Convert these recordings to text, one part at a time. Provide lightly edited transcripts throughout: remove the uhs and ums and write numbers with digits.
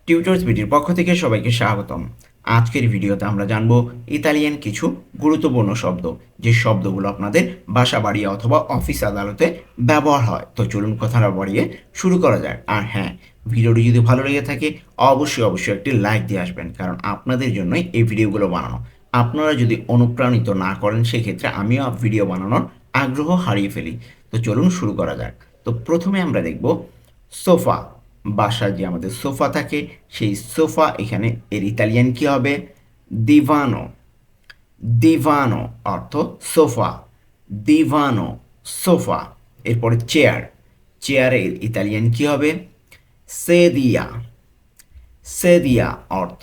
Tutors বিডির পক্ষ থেকে সবাইকে স্বাগতম। আজকের ভিডিওতে আমরা জানব ইতালিয়ান কিছু গুরুত্বপূর্ণ শব্দ, যে শব্দগুলো আপনাদের বাসা বাড়ি অথবা অফিস আদালতে ব্যবহার হয়। তো চলুন কথা না বাড়িয়ে শুরু করা যাক। আর হ্যাঁ, ভিডিওটি যদি ভালো লেগে থাকে অবশ্যই একটি লাইক দিয়ে আসবেন, কারণ আপনাদের জন্যই এই ভিডিওগুলো বানানো। আপনারা যদি অনুপ্রাণিত না করেন সেক্ষেত্রে আমিও ভিডিও বানানোর আগ্রহ হারিয়ে ফেলি। তো চলুন শুরু করা যাক। তো প্রথমে আমরা দেখব সোফা। বাসায় যে আমাদের সোফা থাকে সেই সোফা, এখানে এর ইতালিয়ান কি হবে? দিভানো। দিভানো অর্থ সোফা। দিভানো, সোফা। এরপরে চেয়ার। চেয়ারের ইতালিয়ান কি হবে? সেদিয়া। সেদিয়া অর্থ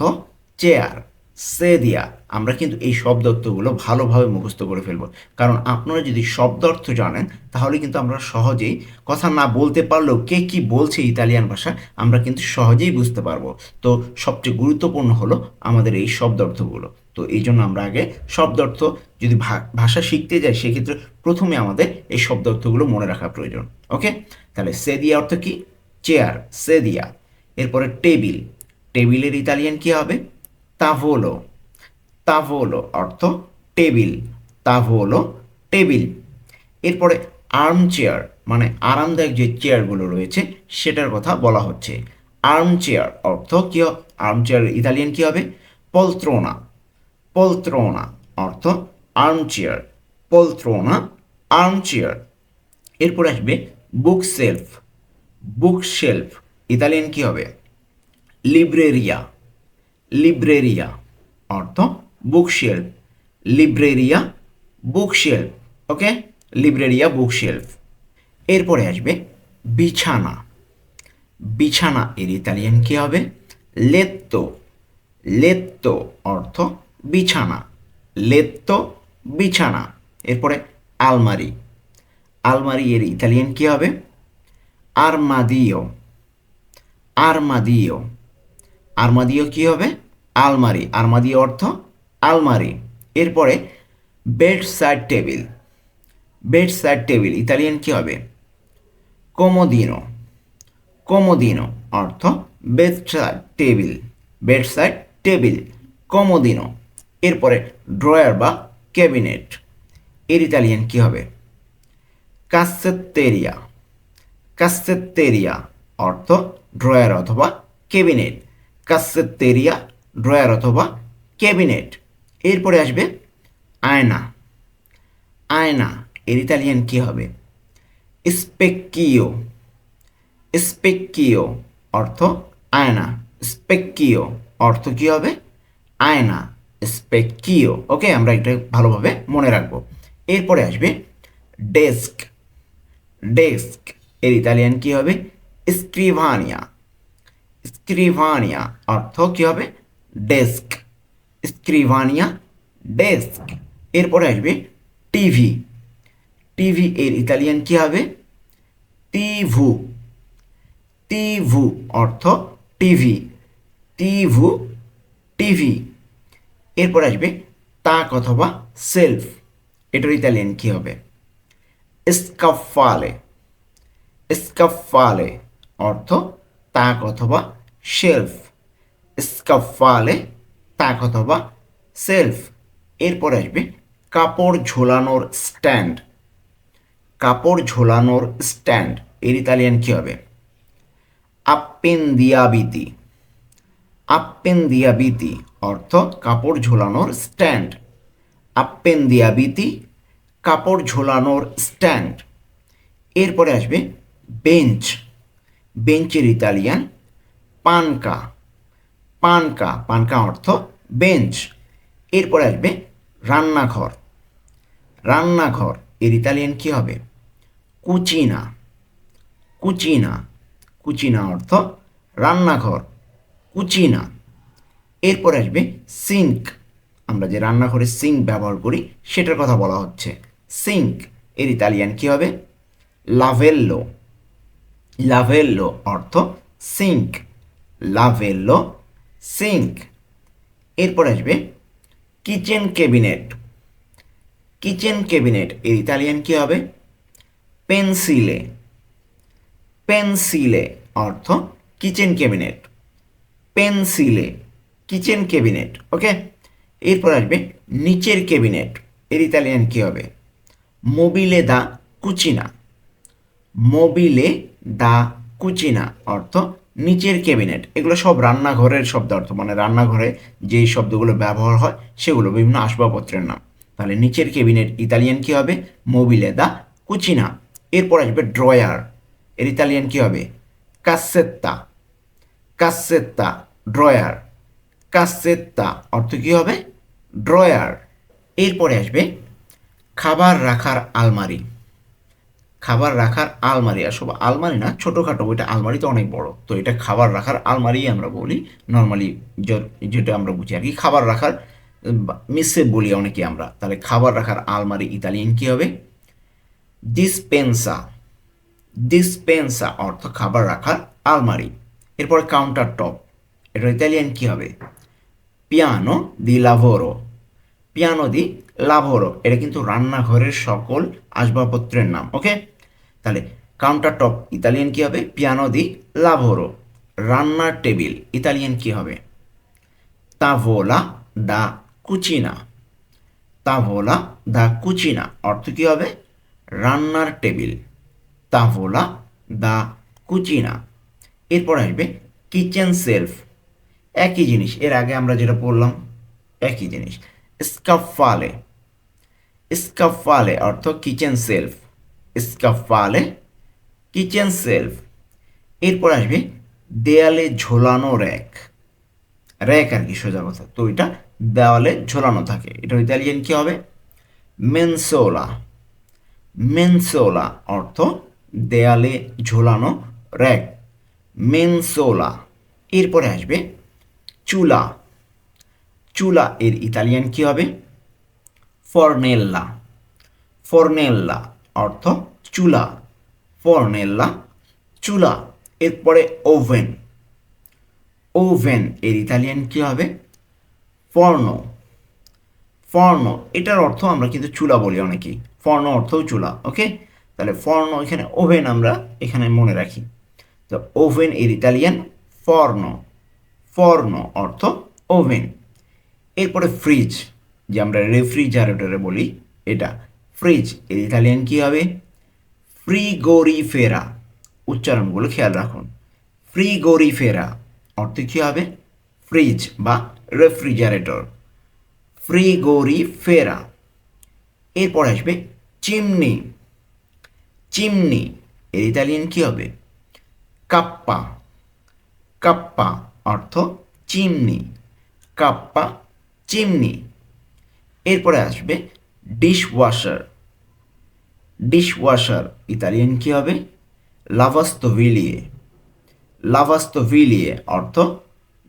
চেয়ার। সেদিয়া। আমরা কিন্তু এই শব্দার্থগুলো ভালোভাবে মুখস্থ করে ফেলবো, কারণ আপনারা যদি শব্দার্থ জানেন তাহলে কিন্তু আমরা সহজেই, কথা না বলতে পারলেও কে কি বলছে ইতালিয়ান ভাষা আমরা কিন্তু সহজেই বুঝতে পারবো। তো সবচেয়ে গুরুত্বপূর্ণ হলো আমাদের এই শব্দার্থগুলো। তো এই জন্য আমরা আগে শব্দার্থ, যদি ভাষা শিখতে যাই সেক্ষেত্রে প্রথমে আমাদের এই শব্দার্থগুলো মনে রাখা প্রয়োজন। ওকে, তাহলে সেদিয়া অর্থ কি? চেয়ার, সেদিয়া। এরপরে টেবিল। টেবিলের ইতালিয়ান কি হবে? তাভোলো। তাভোলো অর্থ টেবিল। তাভোলো, টেবিল। এরপরে আর্ম চেয়ার, মানে আরামদায়ক যে চেয়ারগুলো রয়েছে সেটার কথা বলা হচ্ছে। আর্ম চেয়ার অর্থ কি? আর্ম চেয়ারের ইতালিয়ান কি হবে? পলত্রোনা। পলত্রোনা অর্থ আর্ম চেয়ার। পলত্রোনা, আর্ম চেয়ার। এরপরে আসবে book shelf. Book shelf Italian কি হবে? লিব্রেরিয়া। লিব্রেরিয়া অর্থ বুকশেলফ। লিব্রেরিয়া, বুকশেলফ। ওকে, লিব্রেরিয়া, বুকশেলফ। এরপরে আসবে বিছানা। বিছানা এর ইতালিয়ান কি হবে? লেত্তো। লেত্তো অর্থ বিছানা। লেত্তো, বিছানা। এরপরে আলমারি। আলমারি এর ইতালিয়ান কি হবে? আরমাদিও। আরমাদিও। আরমাদিও কি হবে? আলমারি। আরমাদিও অর্থ আলমারি। এরপরে bed side table. Bed side table Italian কি হবে? কোমোদিনো। কোমোদিনো অর্থ bed side table. Bed side table, কোমোদিনো। এরপরে ড্রয়ার বা ক্যাবিনেট এর ইতালিয়ান কি হবে? কাসেত্তেরিয়া। কাসেত্তেরিয়া অর্থ ড্রয়ার অথবা ক্যাবিনেট। কাসেত্তেরিয়া, ড্রয়ার অথবা ক্যাবিনেট। এরপরে আসবে আয়না। আয়না এর ইতালিয়ান কি হবে? স্পেক্কিও। স্পেক্কিও অর্থ আয়না। স্পেক্কিও অর্থ কি হবে? আয়না। স্পেক্কিও। ওকে, আমরা এটা ভালোভাবে মনে রাখবো। এরপরে আসবে ডেস্ক। ডেস্ক এর ইতালিয়ান কি হবে? স্ক্রিভানিয়া। স্ক্রিভানিয়া অর্থ কি হবে? ডেস্ক। স্ক্রিভানিয়া, ডেস্ক। এরপরে আসবে টিভি। টিভি এর ইতালিয়ান কি হবে? টিভু। টিভু অর্থ টিভি। টিভু, টিভি। এরপর আসবে তাক অথবা সেলফ। এটার ইতালিয়ান কি হবে? স্কাফালে। স্কাফালে অর্থ তাক অথবা শেলফ। স্কাফালে, তাক অথবা সেলফ। এরপর আসবে কাপড় ঝোলানোর স্ট্যান্ড। কাপড় ঝোলানোর স্ট্যান্ড এর ইতালিয়ান কি হবে? আপ্পেন্দিয়াবিতি। আপ্পেন্দিয়াবিতি অর্থ কাপড় ঝোলানোর স্ট্যান্ড। আপ্পেন্দিয়াবিতি, কাপড় ঝোলানোর স্ট্যান্ড। এরপরে আসবে বেঞ্চ। বেঞ্চের ইতালিয়ান পানকা। পানকা, পানকা অর্থ বেঞ্চ। এরপরে আসবে রান্নাঘর। রান্নাঘর এর ইতালিয়ান কি হবে? কুচিনা। কুচিনা। কুচিনা অর্থ রান্নাঘর। কুচিনা। এরপর আসবে সিঙ্ক। আমরা যে রান্নাঘরে সিঙ্ক ব্যবহার করি সেটার কথা বলা হচ্ছে। সিঙ্ক এর ইতালিয়ান কি হবে? লাভেল্লো। লাভেল্লো অর্থ সিঙ্ক। লাভেল্লো, সিঙ্ক। এরপর আসবে কিচেন ক্যাবিনেট। কিচেন ক্যাবিনেট এর ইতালিয়ান কি হবে? পেন্সিলে। পেন্সিলে অর্থ কিচেন ক্যাবিনেট। পেন্সিলে, কিচেন ক্যাবিনেট। ওকে, এরপর আসবে নিচের ক্যাবিনেট, এর ইতালিয়ান কী হবে? মোবিলে দা কুচিনা। মোবিলে দা কুচিনা অর্থ নিচের ক্যাবিনেট। এগুলো সব রান্নাঘরের শব্দার্থ, মানে রান্নাঘরে যেই শব্দগুলো ব্যবহার হয় সেগুলো, বিভিন্ন আসবাবপত্রের নাম। তাহলে নিচের ক্যাবিনেট ইতালিয়ান কী হবে? মোবিলে দা কুচিনা। এরপর আসবে ড্রয়ার, এর ইতালিয়ান কী হবে? কাসেত্তা। কাসেত্তা, ড্রয়ার। কাসেত্তা অর্থ কী হবে? ড্রয়ার। এরপরে আসবে খাবার রাখার আলমারি। খাবার রাখার আলমারি, আসলে আলমারি না, ছোটোখাটো, ওইটা আলমারি তো অনেক বড়, তো এটা খাবার রাখার আলমারি আমরা বলি নর্মালি, যেটা আমরা বুঝি আর কি। খাবার রাখার মিসে বলি অনেকে আমরা। তাহলে খাবার রাখার আলমারি ইতালিয়ান কী হবে? ডিসপেন্সা। ডিসপেন্সা অর্থ খাবার রাখার আলমারি। এরপর কাউন্টার টপ, এটা ইতালিয়ান কী হবে? পিয়ানো দি লাভোরো। পিয়ানো দি লাভোরো, এটা কিন্তু রান্নাঘরের সকল আসবাবপত্রের নাম। ওকে, তাহলে কাউন্টার টপ ইতালিয়ান কী হবে? পিয়ানো দি লাভোরো। রান্নার টেবিল ইতালিয়ান কী হবে? তাভোলা দা কুচিনা। তাভোলা দা কুচিনা অর্থ কী হবে? রান্নার টেবিল। তাভোলা দা কুচিনা। এরপর আসবে কিচেন সেলফ, একই জিনিস, এর আগে আমরা যেটা পড়লাম একই জিনিস। স্কাফালে। স্কাফালে অর্থ কিচেন সেলফ। স্কাফালে, কিচেন সেলফ। এরপর আসবে দেয়ালে ঝোলানো র্যাক। র্যাক আর কি, সোজা কথা, তো এটা দেওয়ালে ঝোলানো থাকে, এটা ইতালিয়ান কী হবে? মেনসোলা। মেনসোলা অর্থ দেয়ালে ঝোলানো র্যাক, মেনসোলা। এরপরে আসবে চুলা। চুলা, এর ইতালিয়ান কী হবে? ফর্নেল্লা। ফর্নেল্লা অর্থ চুলা। ফর্নেল্লা, চুলা। এরপরে ওভেন। ওভেন, এর ইতালিয়ান কী হবে? ফর্নো। ফর্নো, এটার অর্থ আমরা কিন্তু চুলা বলি অনেকেই, ফর্নো অর্থও চুলা। ওকে, তাহলে ফর্নো, এখানে ওভেন আমরা এখানে মনে রাখি। তো ওভেন এর ইতালিয়ান ফর্নো। ফর্নো অর্থ ওভেন। এরপরে ফ্রিজ, যে আমরা রেফ্রিজারেটরে বলি, এটা ফ্রিজ, এর ইতালিয়ান কী হবে? ফ্রিগোরিফেরা। উচ্চারণগুলো খেয়াল রাখুন। ফ্রিগোরিফেরা অর্থ কী হবে? ফ্রিজ বা রেফ্রিজারেটর। ফ্রিগোরিফেরা। এরপর আসবে চিমনি। চিমনি, এর ইতালিয়ান কী হবে? কাপ্পা। কাপ্পা অর্থ চিমনি। Kappa, chimney. এরপরে আসবে ডিশওয়াশার। ডিশওয়াশার ইতালিয়ান কী হবে? লাভাস্তোভিলিয়ে। লাভাস্তোভিলিয়ে অর্থ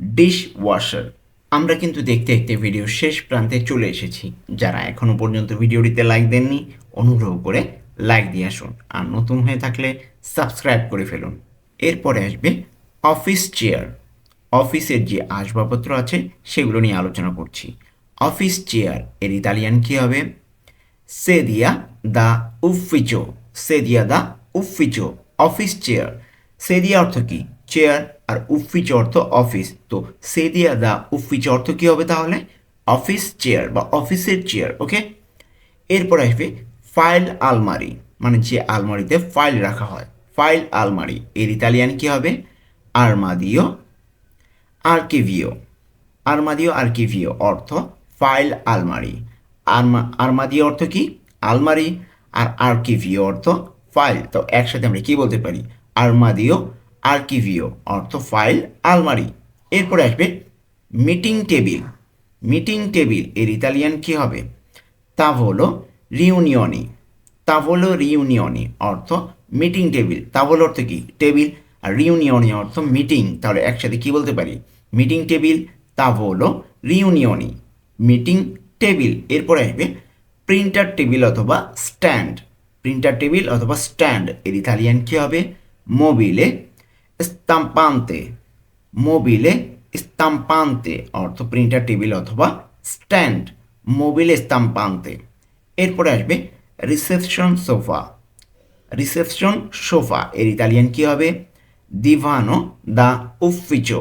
ডিশওয়াশার। আমরা কিন্তু দেখতে দেখতে ভিডিওর শেষ প্রান্তে চলে এসেছি। যারা এখনও পর্যন্ত ভিডিওটিতে লাইক দেননি, অনুগ্রহ করে লাইক দিয়ে আসুন, আর নতুন হয়ে থাকলে সাবস্ক্রাইব করে ফেলুন। এরপরে আসবে অফিস চেয়ার। অফিসের যে আসবাবপত্র আছে সেগুলো নিয়ে আলোচনা করছি। অফিস চেয়ার, এর ইতালিয়ান কী হবে? সেদিয়া দা উফিচো। সেদিয়া দা উফিচো, অফিস চেয়ার। সেদিয়া অর্থ কি? চেয়ার, আর উফিচো অর্থ অফিস, তো সেদিয়া দা উফিচো অর্থ কী হবে তাহলে? অফিস চেয়ার বা অফিসের চেয়ার। ওকে, এরপর আসবে ফাইল আলমারি, মানে যে আলমারিতে ফাইল রাখা হয়, ফাইল আলমারি। এর ইতালিয়ান কী হবে? আর্মাদিও আর্কিভিও। আর্মাদিও আর্কিভিও অর্থ ফাইল আলমারি। আর্মাদিও অর্থ কি? আলমারি, আর আর্কিভিও অর্থ ফাইল। তো একসাথে আমরা কি বলতে পারি? আর্মাদিও আর্কিভিও অর্থ ফাইল আলমারি। এরপরে আসবে মিটিং টেবিল। মিটিং টেবিল, এর ইতালিয়ান কী হবে? তাভোলো রিউনিয়নি। তাভোলো রিউনিয়নি অর্থ মিটিং টেবিল। তাভোলো অর্থ কি? টেবিল, আর রিউনিয়নি অর্থ মিটিং, তাহলে একসাথে কি বলতে পারি? মিটিং টেবিল, তাভোলো রিউনিয়নি, মিটিং টেবিল। এরপরে আসবে প্রিন্টার টেবিল অথবা স্ট্যান্ড। প্রিন্টার টেবিল অথবা স্ট্যান্ড, এর ইতালিয়ান কী হবে? মোবিলে স্তাম্পান্তে। মোবিলে স্তাম্পান্তে অর্থ প্রিন্টার টেবিল অথবা স্ট্যান্ড, মোবিলে স্তাম্পান্তে। এরপরে আসবে রিসেপশন সোফা। রিসেপশন সোফা, এর ইতালিয়ান কী হবে? দিভানো দা উফিচো।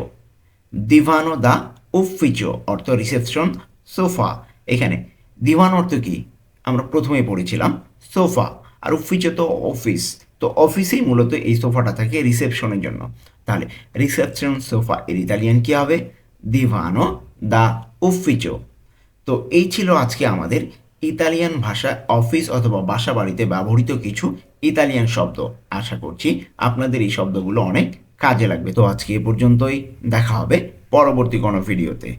দিভানো দা উফিচো অর্থ রিসেপশন, সোফা। এখানে দিভান অর্থ কি আমরা প্রথমেই পড়েছিলাম সোফা, আর উফিচো তো অফিস, তো অফিসেই মূলত এই সোফাটা থাকে রিসেপশনের জন্য। তাহলে রিসেপশন সোফা এর ইতালিয়ান কি হবে? দিভানো দা উফিচো। তো এই ছিল আজকে আমাদের ইতালিয়ান ভাষায় অফিস অথবা বাসা বাড়িতে ব্যবহৃত কিছু ইতালিয়ান শব্দ। আশা করছি আপনাদের এই শব্দগুলো অনেক কাজে লাগবে। তো আজকে এ পর্যন্তই, দেখা হবে পরবর্তী কোনো ভিডিওতে।